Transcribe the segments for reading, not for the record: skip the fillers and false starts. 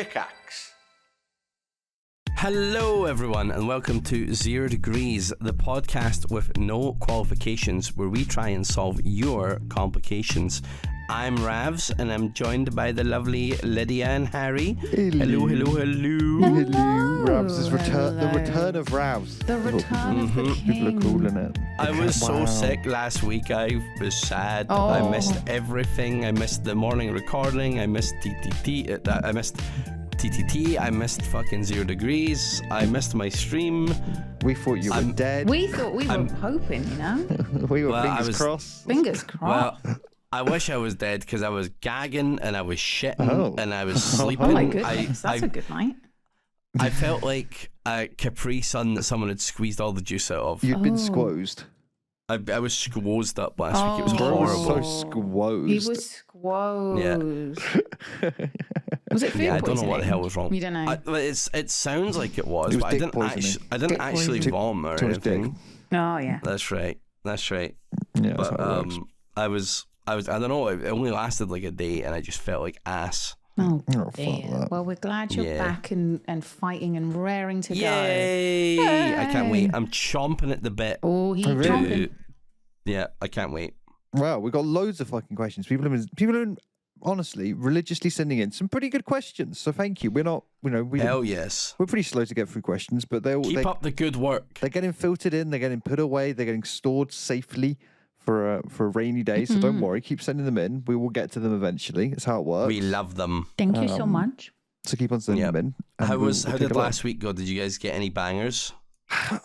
Pickaxe. Hello, everyone, and welcome to 0 Degrees, the podcast with no qualifications, where we try and solve your complications. I'm Ravs, and I'm joined by the lovely Lydia and Harry. Hello, hello, hello. Hello. Ravs' return. The return of Ravs. The return of the king. People are calling it. I was so sick last week. I was sad. Oh. I missed everything. I missed the morning recording. I missed TTT. I missed TTT. I missed fucking 0 Degrees. I missed my stream. We thought you were dead. We thought we were hoping, you know? We were fingers crossed. Fingers crossed. Well, I wish I was dead because I was gagging and I was shitting and I was sleeping. Oh my goodness, that's a good night. I felt like a Capri Sun that someone had squeezed all the juice out of. You'd been squozed. I was squozed up last week. It was Bro was horrible. so squozed. He was squozed. Was it food Yeah, I don't know poisoning? what the hell was wrong. You don't know? It sounds like it was, It was but dick I didn't Dick actually poisoning. vomit or It was dick. anything. Oh, yeah. That's right. Yeah, that's But how it works. I don't know. It only lasted like a day, and I just felt like ass. Oh, Oh, fuck dear. that. Well, we're glad you're Yeah. back and fighting and raring to Yay! go. I can't Yay. wait. I'm chomping at the bit. Oh, he's Oh, really? chomping. Yeah, I can't wait. Well, we got loads of fucking questions. People have been honestly religiously sending in some pretty good questions. So thank you. We're not, Hell yes. we're pretty slow to get through questions, but Keep up the good work. they're getting filtered in. They're getting put away. They're getting stored safely for a rainy day. So don't worry. Keep sending them in. We will get to them eventually. It's how it works. We love them. Thank you so much. So keep on sending Yep. them in. and How we'll did take a look. last week go? Did you guys get any bangers?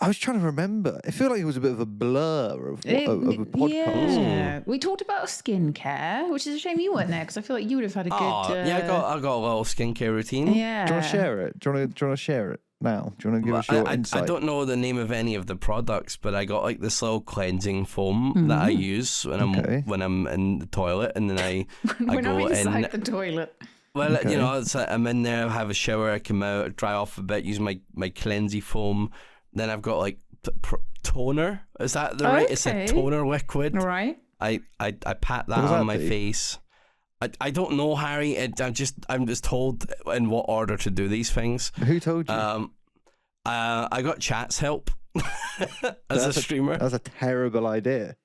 I was trying to remember. I feel like it was a bit of a blur of a podcast. Yeah. We talked about skincare, which is a shame you weren't there because I feel like you would have had a good... Oh, yeah, I got a little skincare routine. Yeah. Do you want to share it? Do you want to share it now? Do you want to give us your I insight? don't know the name of any of the products, but I got like this little cleansing foam that I use when I'm in the toilet, and then I when go I'm inside in. the toilet. Well, it's like I'm in there, have a shower, I come out, dry off a bit, use my cleansing foam. Then I've got like toner. Is that the right? It's a Okay. toner liquid. Right. I pat that What does on that my do? face. I don't know, Harry. I'm just told in what order to do these things. Who told you? I got chat's help as a streamer. That's a terrible idea.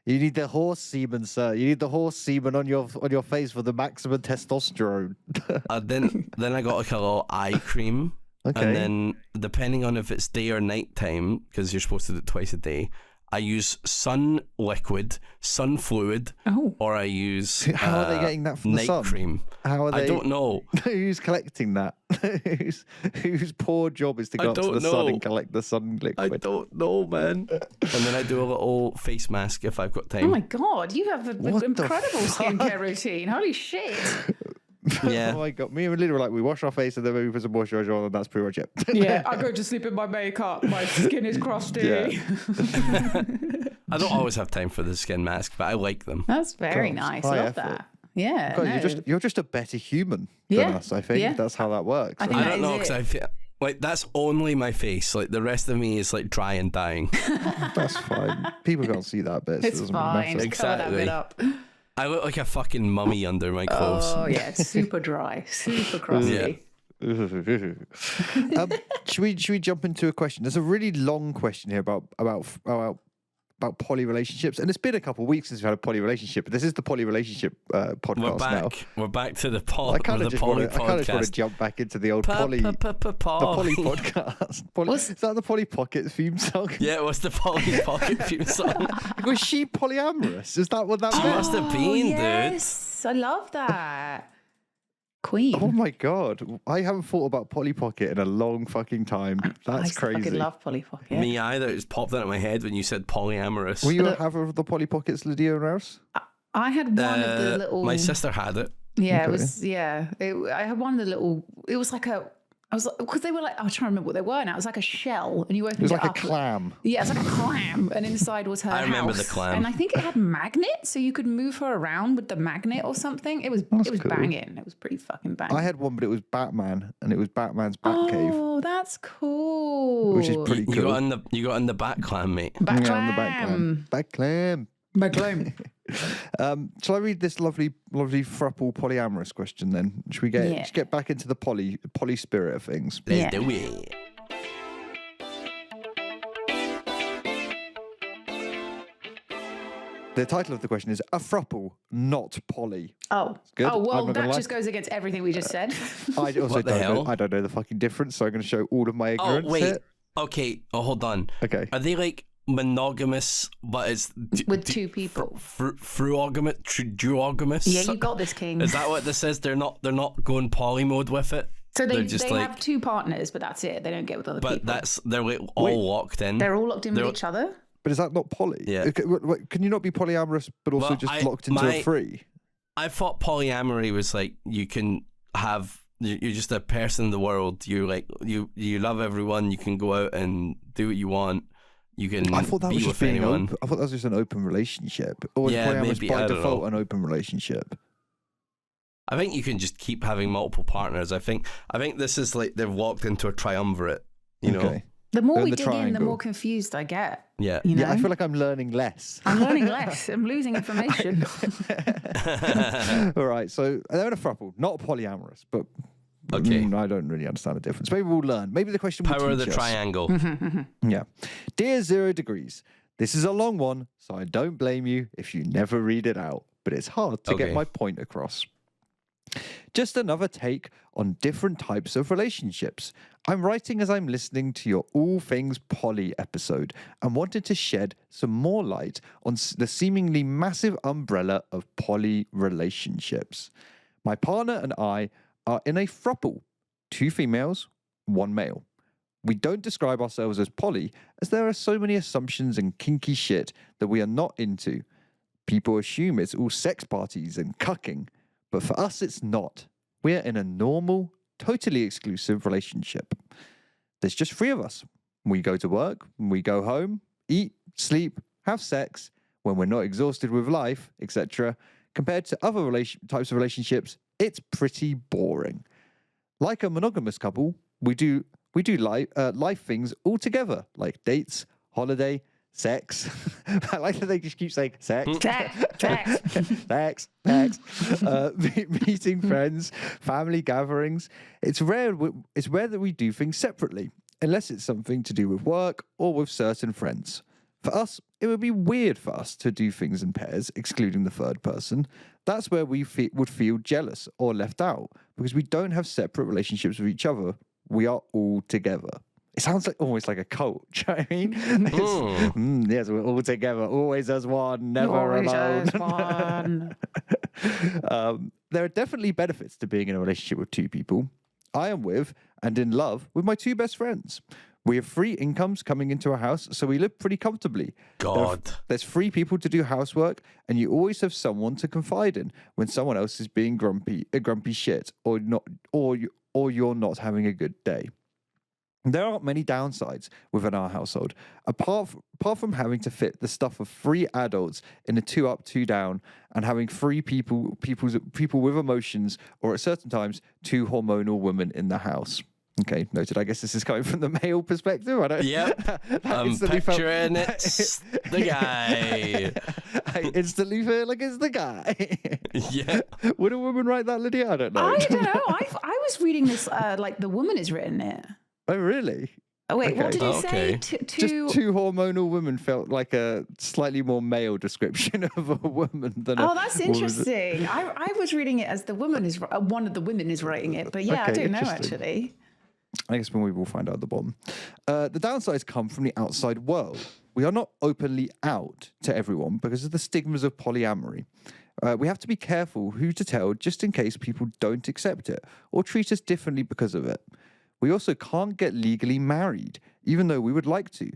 You need the horse semen, sir. You need the horse semen on your face for the maximum testosterone. Then I got like a little eye cream. Okay. And then depending on if it's day or night time, because you're supposed to do it twice a day, I use sun liquid, sun fluid, or I use How are they getting that from the night sun? cream. How are they? I don't know. Who's collecting that? whose poor job is to go up to don't the sun know. and collect the sun I liquid? don't know, man. And then I do a little face mask if I've got time. Oh my God, you have an What the incredible fuck? skincare routine. Holy shit. Yeah. Oh my god! Me and Lydia were like, we wash our face and then we put some moisturizer on, and that's pretty much it. Yeah, I go to sleep in my makeup. My skin is crusty. Yeah. I don't always have time for the skin mask, but I like them. That's very God, nice. high Love effort. that. Yeah. God, no. you're just a better human Yeah. than us. I think Yeah. that's how that works. I think I that don't is know it. because I feel like that's only my face. Like the rest of me is like dry and dying. That's fine. People can't see that bit. So it It's doesn't fine. matter. Just cover that bit up. I look like a fucking mummy under my clothes. Oh, yeah. It's super dry. Super crusty. Yeah. Should we jump into a question? There's a really long question here about poly relationships, and it's been a couple of weeks since we've had a poly relationship. But this is the poly relationship podcast We're back. now. We're back to the I poly kind of just want podcast. to jump back into the old poly podcast. Is that the Polly Pocket theme song? Yeah, it was the Polly Pocket theme song. Was she polyamorous? Is that what that She meant? must have been, dude. Yes. I love that. Queen. Oh my god, I haven't thought about Polly Pocket in a long fucking time. That's I crazy. fucking love Polly Pocket. Me either. It just popped out of my head when you said polyamorous. Were you a haver of the Polly Pockets, Lydia Rouse? I had one of the little... My sister had it. Yeah, Okay. it was, I had one of the little... It was like a... I was like... Because they were like... I was trying to remember what they were now. It was like a shell and you opened It was like a up. clam. Yeah, it's like a clam, and inside was her I remember the house. clam. And I think it had magnets, so you could move her around with the magnet or something. It was That's it was cool. banging. It was pretty fucking banging. I had one, but it was Batman, and it was Batman's Batcave, Oh, that's cool. which is pretty You cool. got in the back clam, mate. Back Yeah, on the back clam. Back clam. Back clam. Shall I read this lovely Throuple polyamorous question then? Should we get back into the poly spirit of things? Let's do it. The title of the question is A Throuple, Not Poly. Oh. Good. Oh, well, I'm not gonna that lie. just goes against everything we just said. I also What the hell? I don't know the fucking difference, so I'm going to show all of my ignorance Oh, wait. here. Okay. Oh, hold on. Okay. Are they like monogamous, but it's... With two people. Duogamous? Yeah, you got this, King. Is that what this is? They're not going poly mode with it? So they just have two partners, but that's it. They don't get with other people. But they're like all locked in. They're all locked in with each other? But is that not poly? Yeah. Okay, can you not be polyamorous but also just locked into a free? I thought polyamory was like you can have... You're just a person in the world. You're like you love everyone. You can go out and do what you want. You can I thought that be was with just being anyone. open. I thought that was just an open relationship. Or is Yeah, polyamorous maybe, by I don't default know. an open relationship? I think you can just keep having multiple partners. I think this is like they've walked into a triumvirate. You know. Okay. The more In we the dig in, the triangle. more confused I get. Yeah. You know? Yeah, I feel like I'm learning less. I'm learning less. I'm losing information. All right, so they're in a throuple, not polyamorous, but Okay. I don't really understand the difference. Maybe we'll learn. Maybe the question will Power of teach the us. triangle. Yeah. Dear 0 Degrees, this is a long one, so I don't blame you if you never read it out, but it's hard to get Okay. my point across. Just another take on different types of relationships. I'm writing as I'm listening to your All Things Poly episode and wanted to shed some more light on the seemingly massive umbrella of poly relationships. My partner and I are in a throuple, 2 females, 1 male. We don't describe ourselves as poly as there are so many assumptions and kinky shit that we are not into. People assume it's all sex parties and cucking, but for us it's not. We're in a normal, totally exclusive relationship. There's just 3 of us. We go to work, we go home, eat, sleep, have sex, when we're not exhausted with life, etc. Compared to other types of relationships, it's pretty boring. Like a monogamous couple, we do life things all together, like dates, holiday, sex. I like that they just keep saying sex. Sex. Meeting friends, family gatherings. It's rare that we do things separately, unless it's something to do with work or with certain friends. For us, it would be weird for us to do things in pairs, excluding the third person. That's where we would feel jealous or left out, because we don't have separate relationships with each other. We are all together. It sounds like almost like a cult. Do you know what I mean? Yes, we're all together, always as one, never Always alone. as one. There are definitely benefits to being in a relationship with 2 people. I am with and in love with my 2 best friends. We have 3 incomes coming into our house, so we live pretty comfortably. God. There's 3 people to do housework, and you always have someone to confide in when someone else is being grumpy shit, or you're not having a good day. There aren't many downsides within our household, apart from having to fit the stuff of 3 adults in a 2 up, 2 down, and having 3 people with emotions, or at certain times 2 hormonal women in the house. Okay, noted. I guess this is coming from the male perspective. I don't. Yep. I'm picturing it's the guy. I instantly feel like it's the guy. Yeah. Would a woman write that, Lydia? I don't know. I don't know. I was reading this like the woman has written it. Oh, really? Oh, wait, what did it Okay. say? Just 2 hormonal women felt like a slightly more male description of a woman than a Oh, that's woman. interesting. I was reading it as the woman is one of the women is writing it, but yeah, I Okay, don't know interesting. actually. I guess when we will find out at the bottom. The downsides come from the outside world. We are not openly out to everyone because of the stigmas of polyamory. We have to be careful who to tell just in case people don't accept it or treat us differently because of it. We also can't get legally married, even though we would like to.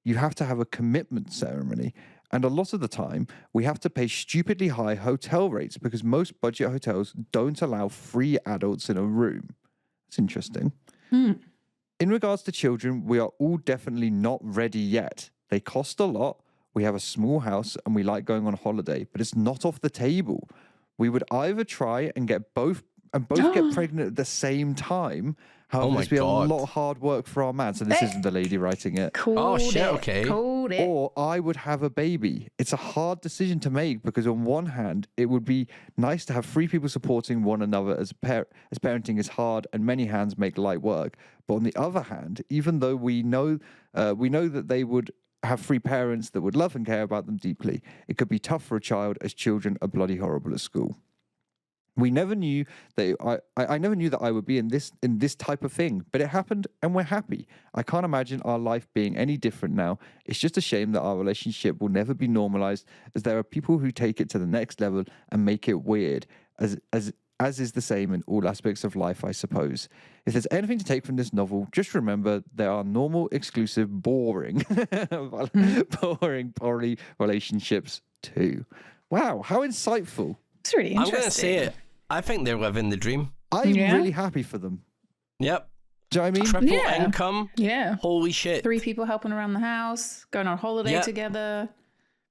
You have to have a commitment ceremony. And a lot of the time, we have to pay stupidly high hotel rates because most budget hotels don't allow 3 adults in a room. It's interesting. In regards to children, we are all definitely not ready yet. They cost a lot. We have a small house and we like going on holiday, but it's not off the table. We would either try and get both get pregnant at the same time, However, my this would be a God. lot of hard work for our man. So this isn't the lady writing it. Called shit, it. okay. Called it. Or I would have a baby. It's a hard decision to make because on one hand, it would be nice to have 3 people supporting one another as parenting is hard and many hands make light work. But on the other hand, even though we know that they would have 3 parents that would love and care about them deeply, it could be tough for a child as children are bloody horrible at school. We never knew that I never knew that I would be in this type of thing, but it happened and we're happy. I can't imagine our life being any different now. It's just a shame that our relationship will never be normalized, as there are people who take it to the next level and make it weird, as is the same in all aspects of life, I suppose. If there's anything to take from this novel, just remember there are normal, exclusive, boring poly relationships too. Wow, how insightful. It's really interesting. I'm going to say it. I think they're living the dream. I'm really happy for them. Yep. Do you know what I mean? Triple income. Yeah. Holy shit. 3 people helping around the house, going on holiday together,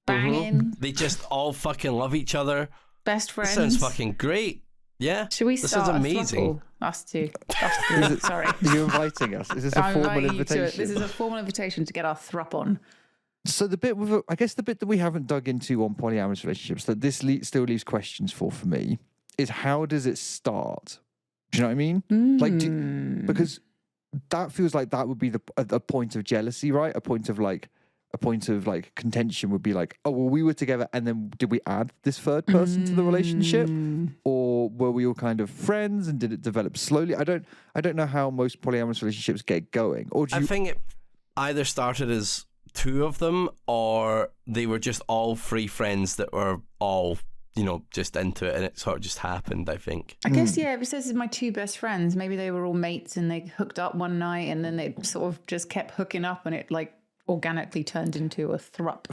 banging. They just all fucking love each other. Best friends. This sounds fucking great. Yeah. Should we This start is amazing. Us two. Us 3. Sorry. Are you inviting us? Is this a I'm formal inviting you to it. invitation? This is a formal invitation to get our thrup on. So the bit I guess the bit that we haven't dug into on polyamorous relationships that this still leaves questions for me is how does it start? Do you know what I mean? Like, because that feels like that would be a point of jealousy, right? A point of contention would be like, oh, well, we were together and then did we add this third person to the relationship, or were we all kind of friends and did it develop slowly? I don't know how most polyamorous relationships get going. Or I think it either started as 2 of them, or they were just all 3 friends that were all, just into it, and it sort of just happened, I think. I guess, if it says it's my 2 best friends, maybe they were all mates and they hooked up one night and then they sort of just kept hooking up and it like organically turned into a thrup.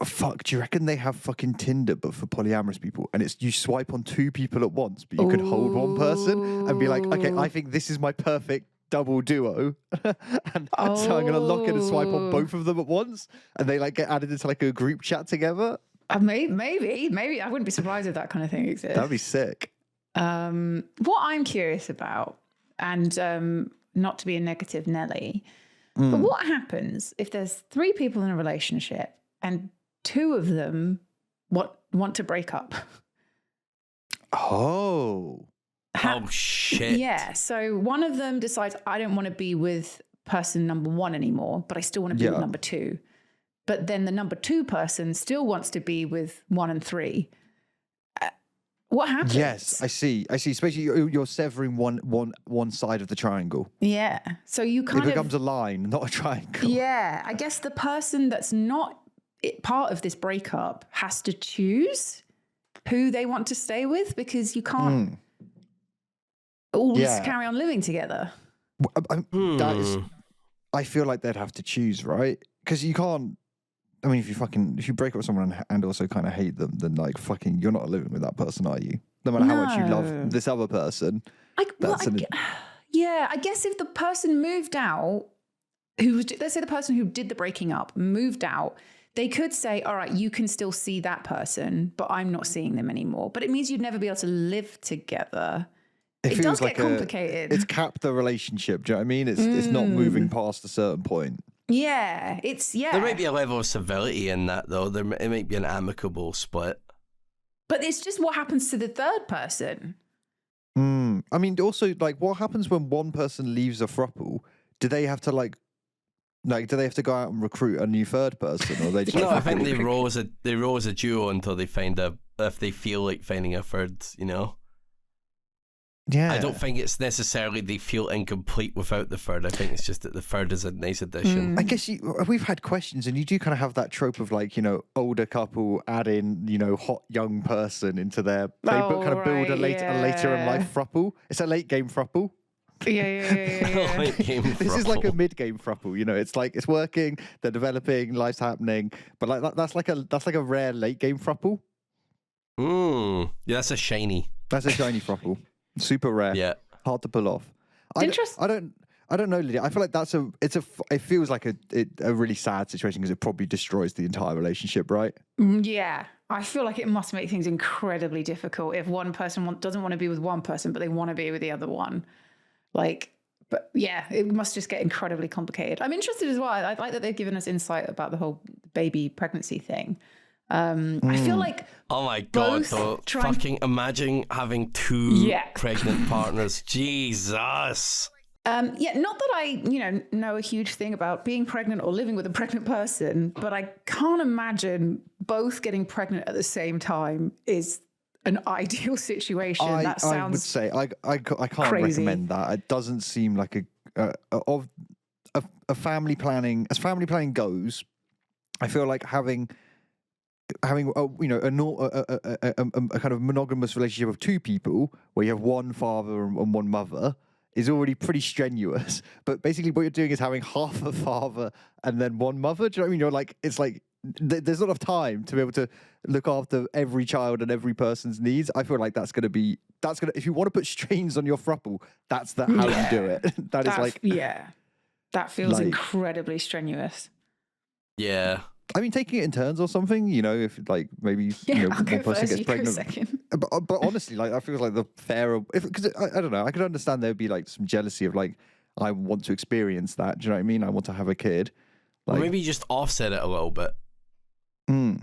Fuck, do you reckon they have fucking Tinder but for polyamorous people, and it's you swipe on 2 people at once, but you can hold one person and be like, okay, I think this is my perfect double duo, and so I'm gonna lock in and swipe on both of them at once, and they like get added into like a group chat together. Maybe I wouldn't be surprised if that kind of thing exists. That'd be sick. What I'm curious about, and not to be a negative Nelly, but what happens if there's 3 people in a relationship and 2 of them want to break up? Oh shit. Yeah. So one of them decides, I don't want to be with person number 1 anymore, but I still want to be with number 2. But then the number 2 person still wants to be with 1 and 3. What happens? Yes, I see. Especially you're severing one side of the triangle. Yeah. So you kind of... It becomes a line, not a triangle. Yeah. I guess the person that's not part of this breakup has to choose who they want to stay with, because you can't all just carry on living together. I feel like they'd have to choose, right? Because you can't. I mean, if you break up with someone and also kind of hate them, then like fucking, you're not living with that person, are you? No matter how much you love this other person. I guess if the person moved out, let's say the person who did the breaking up moved out, they could say, all right, you can still see that person, but I'm not seeing them anymore. But it means you'd never be able to live together. It does get complicated. It's capped the relationship. Do you know what I mean? It's not moving past a certain point. Yeah, There might be a level of civility in that, though. It might be an amicable split. But it's just what happens to the third person. I mean, also, like, what happens when one person leaves a throuple? Do they have to do they have to go out and recruit a new third person, or they just? No, I think they roll as a duo until they if they feel like finding a third. Yeah. I don't think it's necessarily they feel incomplete without the third. I think it's just that the third is a nice addition. I guess we've had questions, and you do kind of have that trope of like, older couple add in, hot young person into their, they kind of build a later in life throuple. It's a late game throuple. Yeah. Late game This is like a mid game throuple. It's like it's working, they're developing, life's happening, but like that's like a rare late game throuple. Yeah, that's a shiny. That's a shiny throuple. Super rare. Yeah. Hard to pull off. Interesting. I don't know, Lydia. I feel like it feels like a really sad situation because it probably destroys the entire relationship, right? Yeah. I feel like it must make things incredibly difficult if one person doesn't want to be with one person, but they want to be with the other one. Like, But yeah, it must just get incredibly complicated. I'm interested as well. I like that they've given us insight about the whole baby pregnancy thing. I feel like oh my god, though, fucking imagine having two pregnant partners. Jesus. Not that I, know a huge thing about being pregnant or living with a pregnant person, but I can't imagine both getting pregnant at the same time is an ideal situation. That sounds I would say I can't crazy. recommend that. It doesn't seem like a family planning, as family planning goes. I feel like having a kind of monogamous relationship of two people where you have one father and one mother is already pretty strenuous. But basically what you're doing is having half a father and then one mother. Do you know what I mean? You're like, it's like there's not enough time to be able to look after every child and every person's needs. I feel like that's gonna if you want to put strains on your throuple, that's how you do it. That feels incredibly strenuous. Yeah. I mean, taking it in turns or something, if like maybe I'll go one person first, gets you go pregnant. second. But honestly, like that feels like the fairer. Because I don't know, I could understand there'd be like some jealousy of like, I want to experience that. Do you know what I mean? I want to have a kid. Like, or maybe just offset it a little bit. You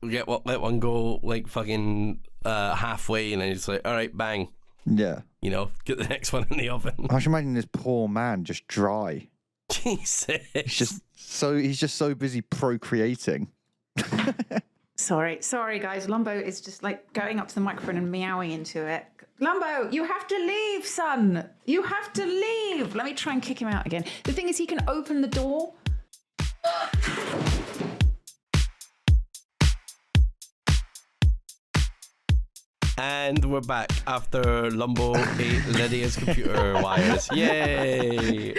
let one go like fucking halfway, and then it's like, all right, bang. Yeah. Get the next one in the oven. I should imagine this poor man just dry. Jesus. He's just so busy procreating. Sorry, guys. Lumbo is just like going up to the microphone and meowing into it. Lumbo, you have to leave, son. You have to leave. Let me try and kick him out again. The thing is, he can open the door. And we're back after Lumbo ate Lydia's computer wires. Yay!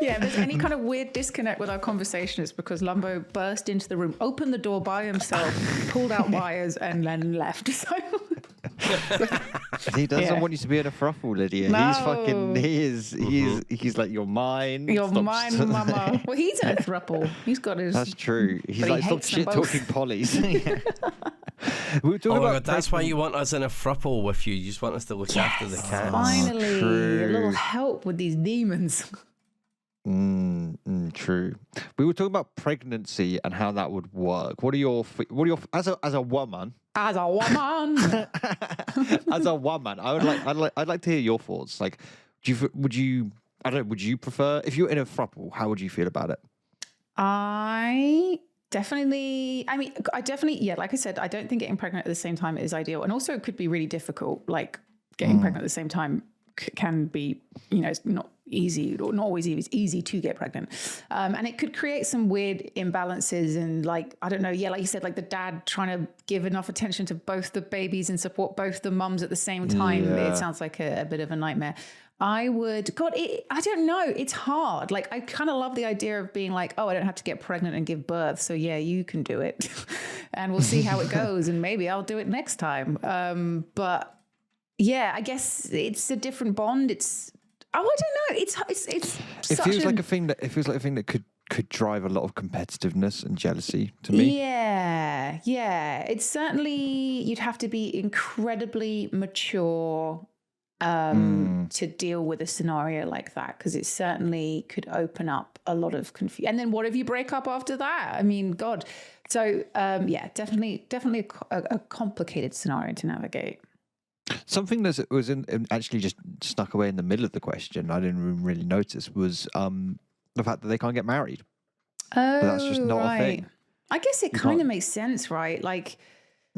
Yeah, if there's any kind of weird disconnect with our conversation, it's because Lumbo burst into the room, opened the door by himself, pulled out wires, and then left. So he doesn't want you to be in a throuple, Lydia. No. He's like, you're mine. You're Stop mine, mama. Well, he's in a throuple. He's got his. That's true. He's but like, he stop hates them shit both. talking polys. We were talking Oh my about god, that's why you want us in a throuple with you. You just want us to look after the cats. Finally, True. a little help with these demons. True. We were talking about pregnancy and how that would work. What are your as a woman? As a woman. As a woman, I'd like to hear your thoughts. Like, would you prefer, if you're in a throuple, how would you feel about it? I definitely, like I said, I don't think getting pregnant at the same time is ideal. And also it could be really difficult. Like getting pregnant at the same time can be, it's not easy, or not always easy to get pregnant. And it could create some weird imbalances and like, I don't know. Yeah. Like you said, like the dad trying to give enough attention to both the babies and support both the mums at the same time. Yeah. It sounds like a bit of a nightmare. I don't know. It's hard. Like, I kind of love the idea of being like, oh, I don't have to get pregnant and give birth. So yeah, you can do it and we'll see how it goes. And maybe I'll do it next time. But yeah, I guess it's a different bond. I don't know. It feels like a thing that could drive a lot of competitiveness and jealousy to me. Yeah. It's certainly, you'd have to be incredibly mature to deal with a scenario like that, because it certainly could open up a lot of confusion. And then what if you break up after that? I mean, God. So yeah, definitely a complicated scenario to navigate. Something that was actually just snuck away in the middle of the question, I didn't even really notice, was the fact that they can't get married. Oh, but that's just not a thing. I guess it kind of makes sense, right? Like,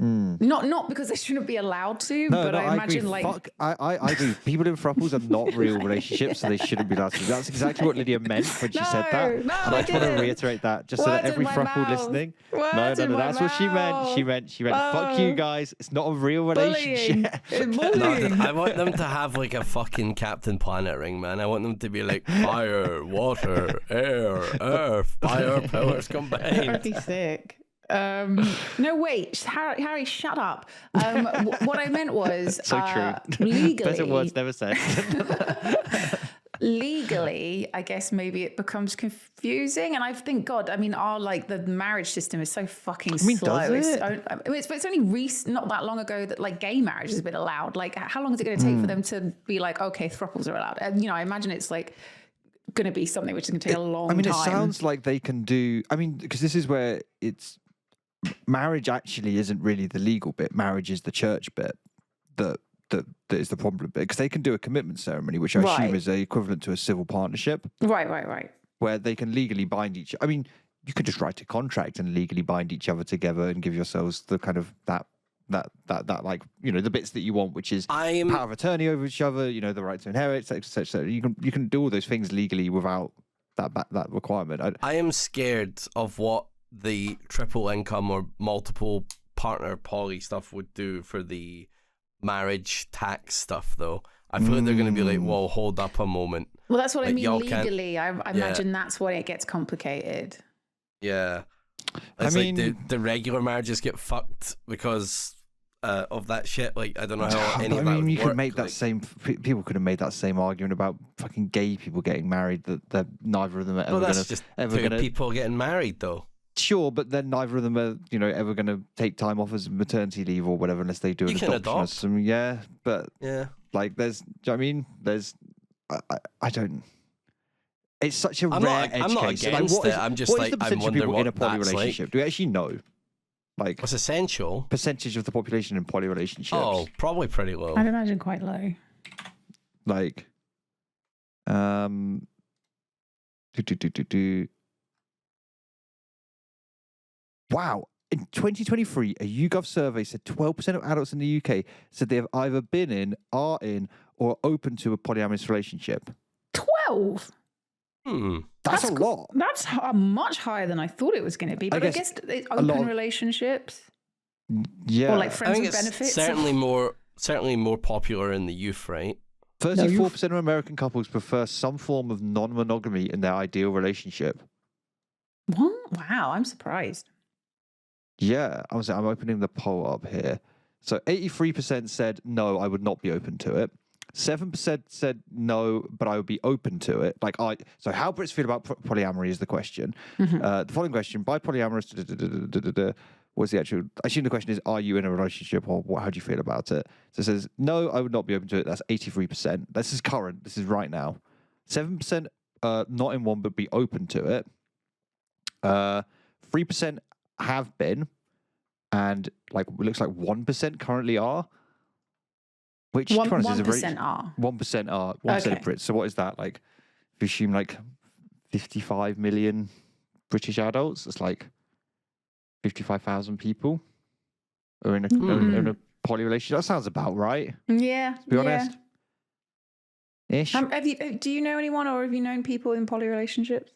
not because they shouldn't be allowed to, but I imagine agree. like... I agree. People in throuples are not real relationships, so they shouldn't be allowed to. That's exactly what Lydia meant when she said that. No, and I just want to reiterate that, just so that every throuple listening... No, that's what she meant. She meant, fuck you guys. It's not a real relationship. No, I want them to have like a fucking Captain Planet ring, man. I want them to be like fire, water, air, earth, fire powers combined. That'd be sick. No, wait, Harry, shut up. What I meant was so true. Legally, Better words never said. legally, I guess maybe it becomes confusing. And I think, God, I mean, the marriage system is so fucking slow. Does it? It's only not that long ago that like gay marriage has been allowed. Like, how long is it going to take for them to be like, okay, throuples are allowed? And, I imagine it's like going to be something which is going to take a long time. It sounds like they can do, because this is where marriage actually isn't really the legal bit. Marriage is the church bit that is the problem bit, because they can do a commitment ceremony, which I assume is the equivalent to a civil partnership. Right. Where they can legally bind each. I mean, you could just write a contract and legally bind each other together and give yourselves the kind of that like, the bits that you want, which is power of attorney over each other, the right to inherit, etc. You can do all those things legally without that requirement. I am scared of what the triple income or multiple partner poly stuff would do for the marriage tax stuff, though. I feel like they're going to be like, whoa, hold up a moment. Well, that's what like, I mean legally. I imagine that's when it gets complicated. Yeah. It's like the regular marriages get fucked because of that shit. Like, I don't know how any of that would you work. could make that same. People could have made that same argument about fucking gay people getting married. That neither of them are ever going to. People getting married, though. Sure, but then neither of them are, ever going to take time off as maternity leave or whatever, unless they do an adoption. Like there's, I don't. It's such a rare edge I'm not case. against it. I'm just like, I'm wondering what in a poly that's relationship. like. Do we actually know? Like, what's essential? Percentage of the population in poly relationships. Oh, probably pretty low. I'd imagine quite low. Like, Wow. In 2023, a YouGov survey said 12% of adults in the UK said they have either been in, are in, or are open to a polyamorous relationship. 12? That's a lot. That's much higher than I thought it was going to be. But I guess open relationships. Yeah. Or like friends with benefits. Certainly more popular in the youth, right? 34% of American couples prefer some form of non-monogamy in their ideal relationship. What? Wow, I'm surprised. Yeah, I'm opening the poll up here. So 83% said no, I would not be open to it. 7% said no, but I would be open to it. So how Brits feel about polyamory is the question. The following question: by polyamorous, what's the actual? I assume the question is, are you in a relationship, or how do you feel about it? So it says no, I would not be open to it. That's 83%. This is current. This is right now. 7% not in one, but be open to it. 3% have been, and it looks like 1% currently are. Which 1% are. 1% are. 1% of Brits. So what is that like? If you assume 55 million British adults, it's like 55,000 people are in a poly relationship. That sounds about right. Yeah. To be honest. Ish. Do you know anyone, or have you known people in poly relationships?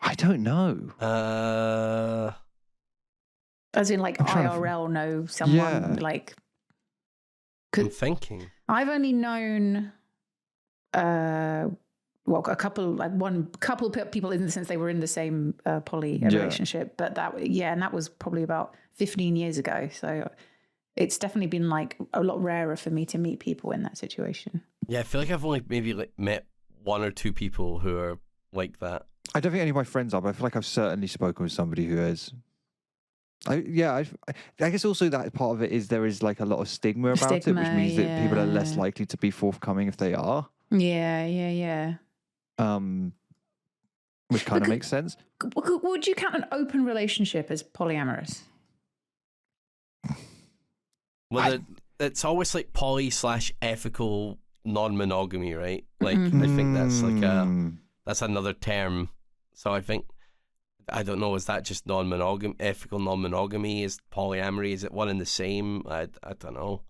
I don't know. As in IRL know someone I'm thinking. I've only known a couple, one couple people in the sense they were in the same poly relationship, but and that was probably about 15 years ago. So it's definitely been a lot rarer for me to meet people in that situation. Yeah, I feel like I've only maybe met one or two people who are like that. I don't think any of my friends are, but I feel like I've certainly spoken with somebody who is. I guess also that part of it is there is a lot of stigma about it, which means that people are less likely to be forthcoming if they are. Yeah. Which kind of makes sense. Would you count an open relationship as polyamorous? Well, it's always poly/ethical non-monogamy, right? I think that's that's another term. So I think, I don't know, is that just non-monogamy, ethical non-monogamy? Is polyamory, is it one and the same? I don't know.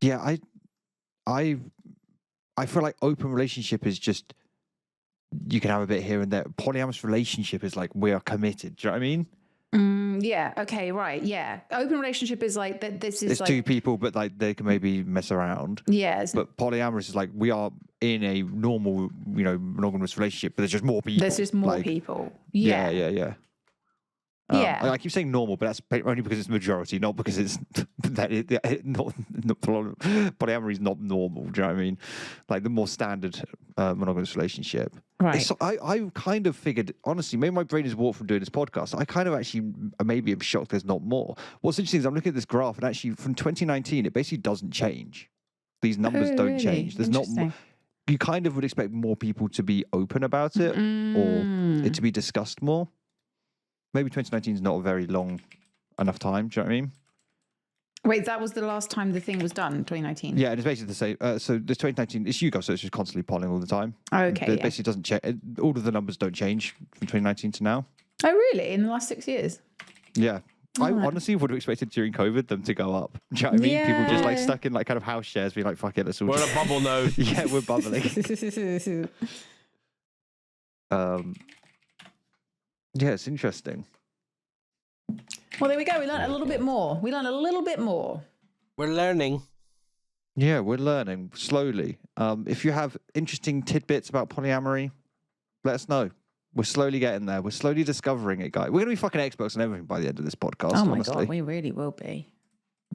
Yeah, I feel like open relationship is just, you can have a bit here and there. Polyamorous relationship is we are committed. Do you know what I mean? Yeah. Okay. Right. Yeah. Open relationship is this is two people, but they can maybe mess around. Yeah. But polyamorous is we are in a normal, monogamous relationship, but there's just more people. There's just more people. Yeah. Yeah. I keep saying normal, but that's only because it's majority, not because it's polyamory is not normal. Do you know what I mean? Like the more standard monogamous relationship. Right. So I kind of figured, honestly, maybe my brain is warped from doing this podcast. I kind of actually maybe am shocked there's not more. What's interesting is I'm looking at this graph, and actually from 2019, it basically doesn't change. These numbers don't really? change. There's not. You kind of would expect more people to be open about it or it to be discussed more. Maybe 2019 is not a very long enough time. Do you know what I mean? Wait, that was the last time the thing was done, 2019? Yeah, and it's basically the same. So this 2019, it's YouGov, so it's just constantly polling all the time. Okay. It basically doesn't change. All of the numbers don't change from 2019 to now. Oh, really? In the last 6 years? Yeah. I honestly would have expected during COVID them to go up. Do you know what I mean? People just like stuck in like kind of house shares, being like, fuck it, let's all We're in a bubble now. Yeah, we're bubbling. Yeah, it's interesting. Well, there we go. We learned a little bit more. We're learning. Yeah, we're learning slowly. If you have interesting tidbits about polyamory, let us know. We're slowly getting there. We're slowly discovering it, guys. We're going to be fucking experts on everything by the end of this podcast, Oh, my honestly. God, we really will be.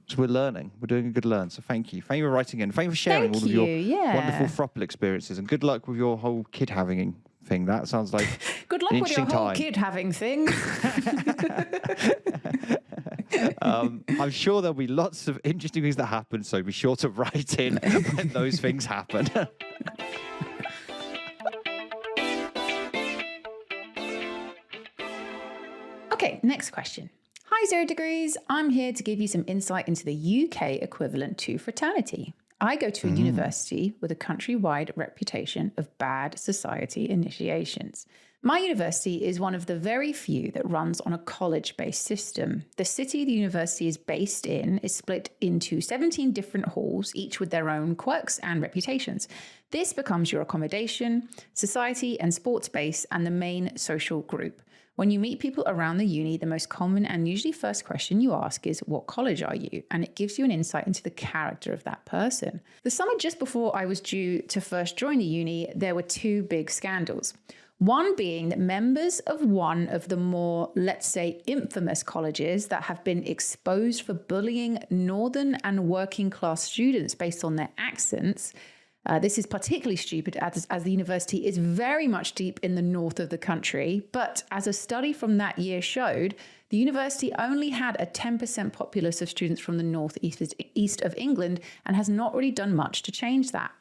So we're learning. We're doing a good learn. So thank you. Thank you for writing in. Thank you for sharing all of your wonderful Throuple experiences. And good luck with your whole kid having thing. That sounds like good luck with your whole kid having thing. I'm sure there'll be lots of interesting things that happen. So be sure to write in when those things happen. Okay, next question. Hi, 0 Degrees. I'm here to give you some insight into the UK equivalent to fraternity. I go to a university with a countrywide reputation of bad society initiations. My university is one of the very few that runs on a college-based system. The city the university is based in is split into 17 different halls, each with their own quirks and reputations. This becomes your accommodation, society and sports base, and the main social group. When you meet people around the uni, the most common and usually first question you ask is, what college are you? And it gives you an insight into the character of that person. The summer just before I was due to first join the uni, there were two big scandals. One being that members of one of the more, let's say, infamous colleges that have been exposed for bullying northern and working class students based on their accents. This is particularly stupid as the university is very much deep in the north of the country. But as a study from that year showed, the university only had a 10% populace of students from the northeast of England and has not really done much to change that.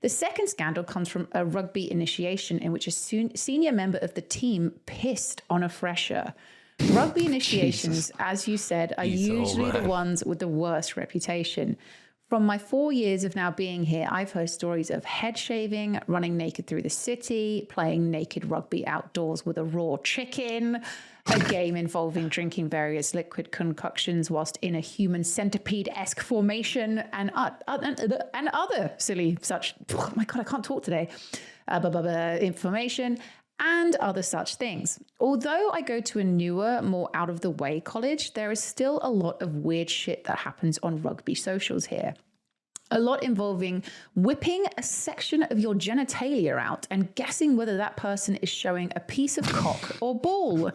The second scandal comes from a rugby initiation in which a senior member of the team pissed on a fresher. Rugby initiations, as you said, are usually the ones with the worst reputation. From my 4 years of now being here, I've heard stories of head shaving, running naked through the city, playing naked rugby outdoors with a raw chicken, a game involving drinking various liquid concoctions whilst in a human centipede-esque formation, and other silly such, oh my God, I can't talk today, information, and other such things. Although I go to a newer, more out-of-the-way college, there is still a lot of weird shit that happens on rugby socials here. A lot involving whipping a section of your genitalia out and guessing whether that person is showing a piece of cock or ball.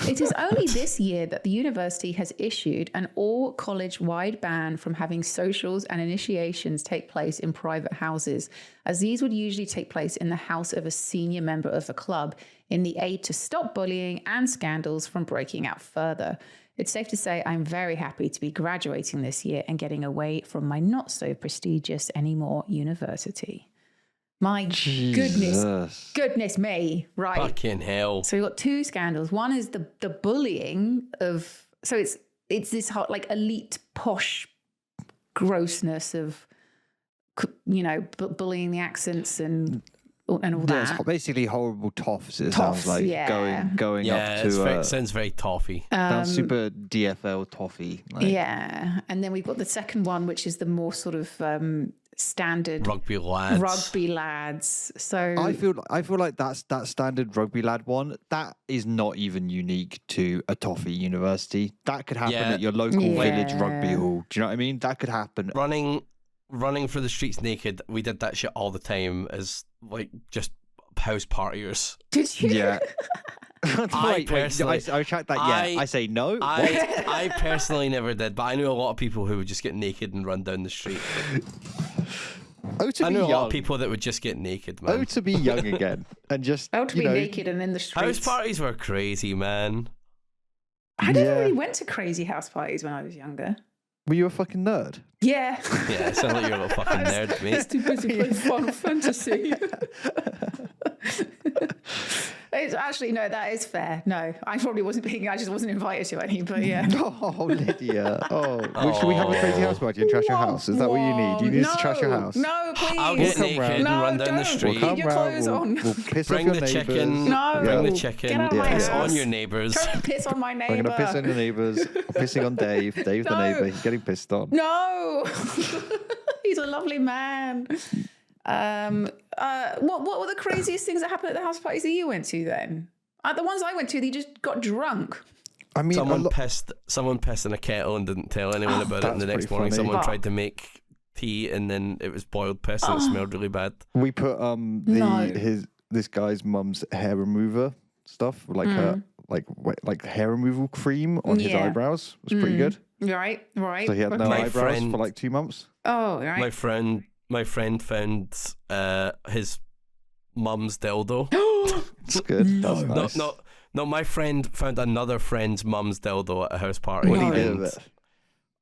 It is only this year that the university has issued an all-college-wide ban from having socials and initiations take place in private houses, as these would usually take place in the house of a senior member of the club in the aid to stop bullying and scandals from breaking out further. It's safe to say I'm very happy to be graduating this year and getting away from my not so prestigious anymore university. My goodness me, right? Fucking hell. So we've got two scandals. One is the bullying of, so it's this hot, like elite posh grossness of, you know, bullying the accents and all that. It's basically horrible toffs. It sounds like going up to. Sounds very toffee. Sounds super DFL toffee. Like. Yeah, and then we've got the second one, which is the more sort of standard rugby lads. So I feel like that standard rugby lad one. That is not even unique to a toffee university. That could happen at your local village rugby hall. Do you know what I mean? That could happen. Running through the streets naked, we did that shit all the time as like just house partiers. Did you? Yeah. wait, I retract that. Yeah, I say no. I personally never did, but I knew a lot of people who would just get naked and run down the street. I knew a lot of people that would just get naked, man. To be young again and just to be naked and in the streets. House parties were crazy, man. I never really went to crazy house parties when I was younger. Were you a fucking nerd? Yeah. Yeah, it sounds like you're a little fucking nerd, mate. It's too busy playing Final Fantasy. It's actually, no, that is fair. No, I probably wasn't I just wasn't invited to any, but yeah. Oh, Lydia. Should we have a crazy house party and trash your house? Is that what you need? You need to trash your house? No, please. I'll get naked and run down the street. Keep your clothes on. We'll piss Bring off your the neighbours. chicken. No. Bring the chicken. Get out of my Piss house. on your neighbours. Don't piss on my neighbour. I'm going to piss on your neighbours. I'm pissing on Dave. Dave's the neighbour. He's getting pissed on. No. He's a lovely man. What were the craziest things that happened at the house parties that you went to then? The ones I went to, they just got drunk. I mean, someone pissed in a kettle and didn't tell anyone about it. And the next morning, someone tried to make tea, and then it was boiled piss, and it smelled really bad. We put this guy's mum's hair remover stuff, like like hair removal cream on his eyebrows. It was pretty good. Right. So he had no eyebrows for like 2 months. Oh, right. My friend found his mum's dildo. That's good. That's nice. No. My friend found another friend's mum's dildo at a house party. What did he do with it?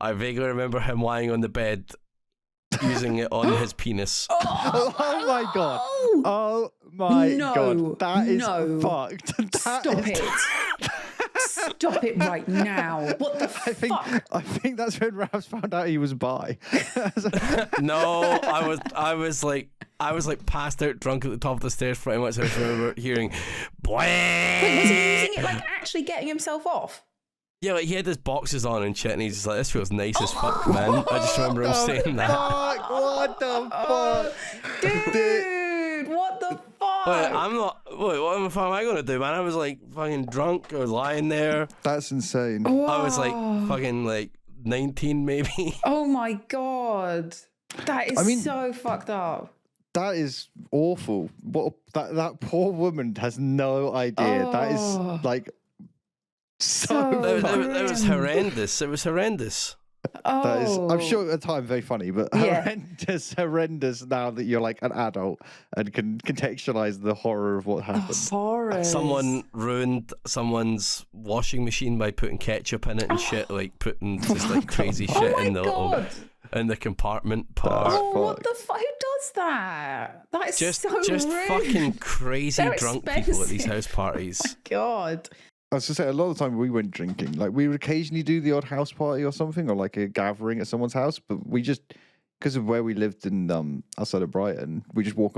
I vaguely remember him lying on the bed, using it on his penis. Oh my god! Oh my god! That is fucked. Stop it! Stop it right now! What the fuck? I think that's when Ravs found out he was bi. No, I was like passed out drunk at the top of the stairs pretty much. I just remember hearing Wait, was he using it like actually getting himself off? Yeah, like he had his boxes on and shit, and he's just like, this feels nice as fuck, man. I just remember him saying that. What the fuck? Dude, what the fuck? What am I going to do, man? I was like fucking drunk. I was lying there. That's insane. Whoa. I was like fucking like 19 maybe. Oh my god. That is so fucked up. That is awful. That poor woman has no idea. That is like it was horrendous. It was horrendous. That is, I'm sure at the time very funny, but horrendous now that you're like an adult and can contextualize the horror of what happened. Horror. Someone ruined someone's washing machine by putting ketchup in it and shit, like putting just like crazy shit in the little in the compartment part. What the fuck? Who does that? That is just rude. Fucking crazy They're drunk expensive. people at these house parties. Oh my god. I was to say, a lot of the time we went drinking, like we would occasionally do the odd house party or something, or like a gathering at someone's house, but we just, because of where we lived in outside of Brighton, we'd just walk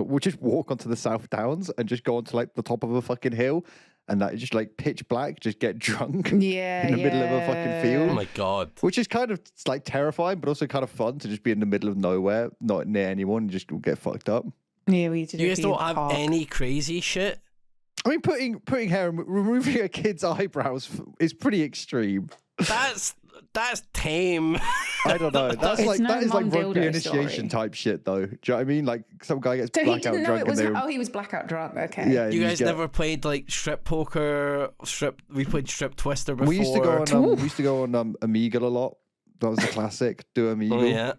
onto the South Downs and just go onto like the top of a fucking hill, and that just like pitch black, just get drunk in the middle of a fucking field. Oh my god. Which is kind of like terrifying, but also kind of fun to just be in the middle of nowhere, not near anyone, and just get fucked up. Yeah, we did. You guys don't have any crazy shit? I mean, putting hair and removing a kid's eyebrows is pretty extreme. That's tame. I don't know. That is like rugby initiation story. Type shit, though. Do you know what I mean? Like some guy gets blackout drunk. He was blackout drunk. Okay. Yeah. You guys never played like strip poker? We played strip twister before. We used to go on Omegle a lot. That was the classic. Do Omegle. Oh yeah.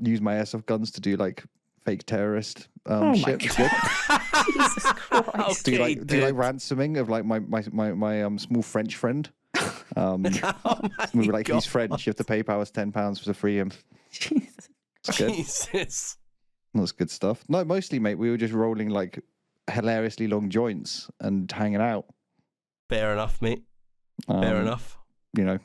Use my airsoft guns to do like fake terrorist shit. Jesus Christ. Do like ransoming of like my small French friend. We were like, he's French. You have to pay powers £10 to free him. Jesus. It's good. Jesus. That's good stuff. No, mostly, mate. We were just rolling like hilariously long joints and hanging out. Fair enough, mate. Fair enough. You know,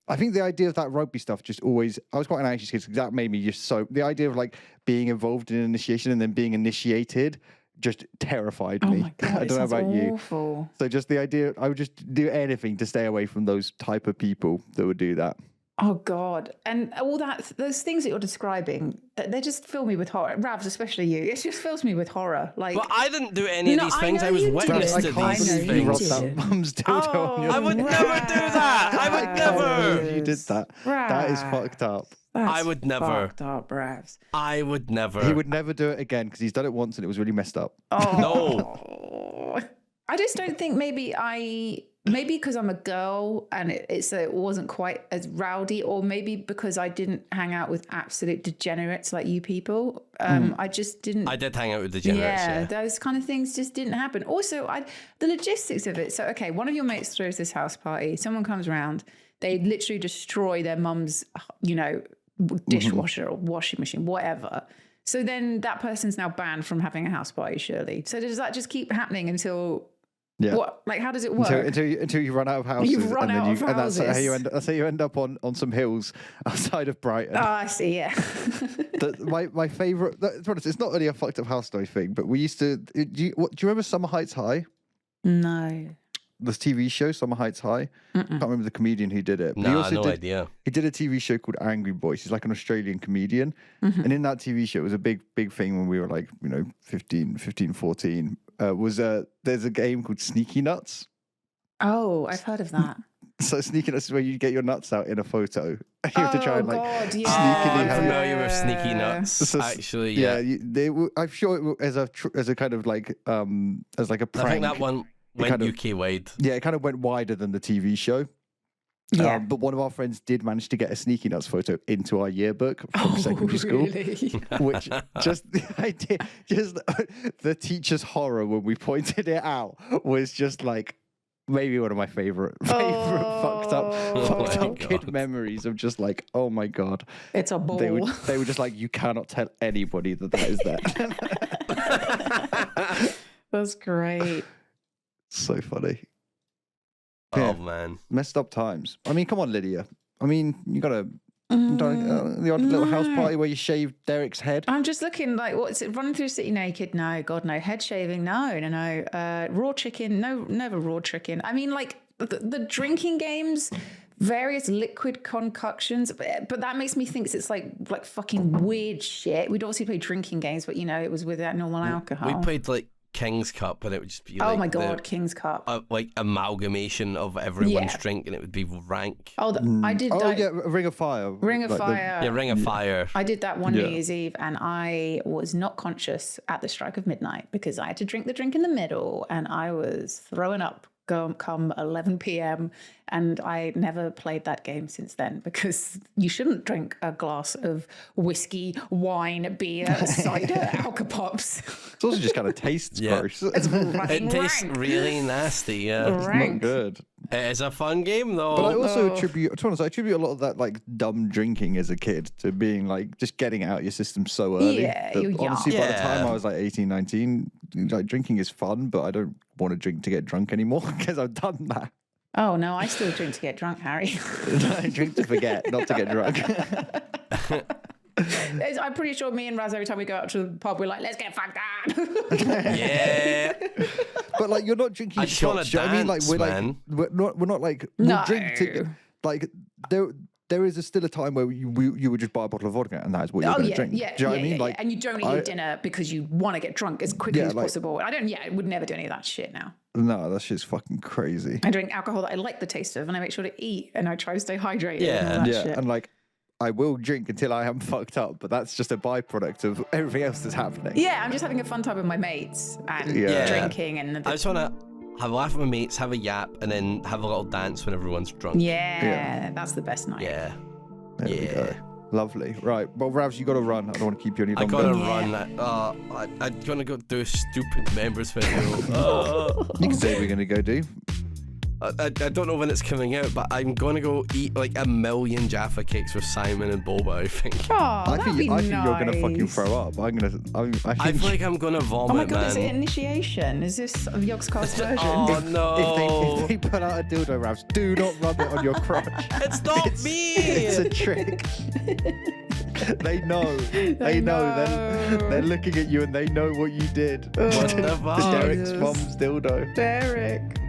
I think the idea of that rugby stuff just always, I was quite an anxious kid because that made me just so, the idea of like being involved in an initiation and then being initiated just terrified me. Oh my God, I don't know about awful. you. So just the idea, I would just do anything to stay away from those type of people that would do that. Oh God. And all those things that you're describing, they just fill me with horror. Ravs, especially you. It just fills me with horror. Like, well, I didn't do any of these things. I was witness to these things. That mum's dildo on your I would never do that. I would never. You did that. That is fucked up. I would never. Fucked up, Ravs. I would never. He would never do it again because he's done it once and it was really messed up. Oh. No. I just don't think maybe because I'm a girl and it wasn't quite as rowdy, or maybe because I didn't hang out with absolute degenerates like you people. I just didn't. I did hang out with degenerates. Yeah, those kind of things just didn't happen. Also, the logistics of it. So, okay, one of your mates throws this house party. Someone comes around. They literally destroy their mum's, dishwasher or washing machine, whatever. So then that person's now banned from having a house party, surely. So does that just keep happening until... Yeah. What? Like, how does it work? Until you run out of houses. You've run out of houses. And that's how you end up on some hills outside of Brighton. Oh, I see, yeah. My favourite... It's not really a fucked up house story thing, but we used to... Do you remember Summer Heights High? No. This TV show, Summer Heights High? I can't remember the comedian who did it. No idea. He did a TV show called Angry Boys. He's like an Australian comedian. And in that TV show, it was a big thing when we were like, 15, 14. There's a game called Sneaky Nuts. Oh, I've heard of that. So Sneaky Nuts is where you get your nuts out in a photo. You have to try and sneakily. I'm familiar with Sneaky Nuts. Actually, yeah. I'm sure it, as a kind of like as like a prank. I think that one went UK wide. Yeah, it kind of went wider than the TV show. Yeah. But one of our friends did manage to get a Sneaky Nuts photo into our yearbook from secondary school. Really? Which just the teacher's horror when we pointed it out was just like maybe one of my favorite fucked up kid memories of just like, oh my God. It's a ball. They were just like, you cannot tell anybody that is there. That's great. So funny. Oh, man. Messed up times. I mean, come on, Lydia. I mean, you got the odd little house party where you shave Derek's head. I'm just looking like, what's it? Running through the city naked? No, God, no. Head shaving? No. Raw chicken? No, never raw chicken. I mean, like the drinking games, various liquid concoctions, but that makes me think it's like fucking weird shit. We'd obviously play drinking games, but it was without normal alcohol. We played like King's Cup, and it would just be oh my God, King's Cup, like amalgamation of everyone's drink, and it would be rank. I did that. Yeah, Ring of Fire. Ring of Fire. I did that one New Year's Eve, and I was not conscious at the strike of midnight because I had to drink the drink in the middle, and I was throwing up come 11 p.m. And I never played that game since then because you shouldn't drink a glass of whiskey, wine, beer, cider, alka-pops. It also just kind of tastes gross. It tastes really nasty, yeah. It's not good. It's a fun game, though. But I also attribute a lot of that like dumb drinking as a kid to being like just getting out your system so early. Yeah, you're honestly, young. by the time I was like 18, 19, like drinking is fun, but I don't want to drink to get drunk anymore because I've done that. Oh no, I still drink to get drunk, Harry. I drink to forget, not to get drunk. I'm pretty sure me and Raz, every time we go out to the pub, we're like, let's get fucked up. Yeah. But like, you're not drinking shots. I mean, like, we're not like, we'll drink to, like, there is still a time where you would just buy a bottle of vodka and that's what you're going to drink. Yeah, do you know what I mean? Like, and you don't eat your dinner because you want to get drunk as quickly as possible. I would never do any of that shit now. No, that shit's fucking crazy. I drink alcohol that I like the taste of and I make sure to eat and I try to stay hydrated. Yeah. Shit. And like, I will drink until I am fucked up, but that's just a byproduct of everything else that's happening. Yeah, I'm just having a fun time with my mates and drinking. And I just want to have a laugh with my mates, have a yap, and then have a little dance when everyone's drunk. Yeah, that's the best night. Yeah. There we go. Lovely. Right. Well, Ravs, you got to run. I don't want to keep you any longer. I got to run. I'm going to go do a stupid members video. You can say we're going to go do. I don't know when it's coming out, but I'm going to go eat like 1 million Jaffa cakes with Simon and Boba, I think. Oh, I think you're going to fucking throw up. I feel like I'm going to vomit, Oh my God, man. is it initiation? Is this Yogscast version? Oh, no. If they put out a dildo, Ravs, do not rub it on your crotch. It's not me. It's a trick. They know. They know. They're looking at you and they know what you did. What the fuck? Derek's mom's dildo. Derek.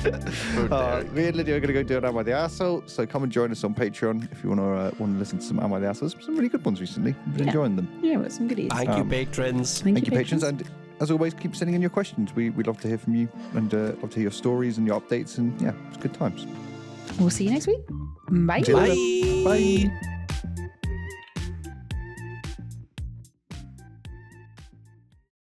Me and Lydia are going to go do an Am I the Arsehole, so come and join us on Patreon if you want to listen to some Am I the Arseholes. Some really good ones recently. I've been enjoying them. Yeah, with some goodies. Thank you, patrons. Thank you, patrons. And as always, keep sending in your questions. We'd love to hear from you and love to hear your stories and your updates. And yeah, it's good times. We'll see you next week. Bye. Bye.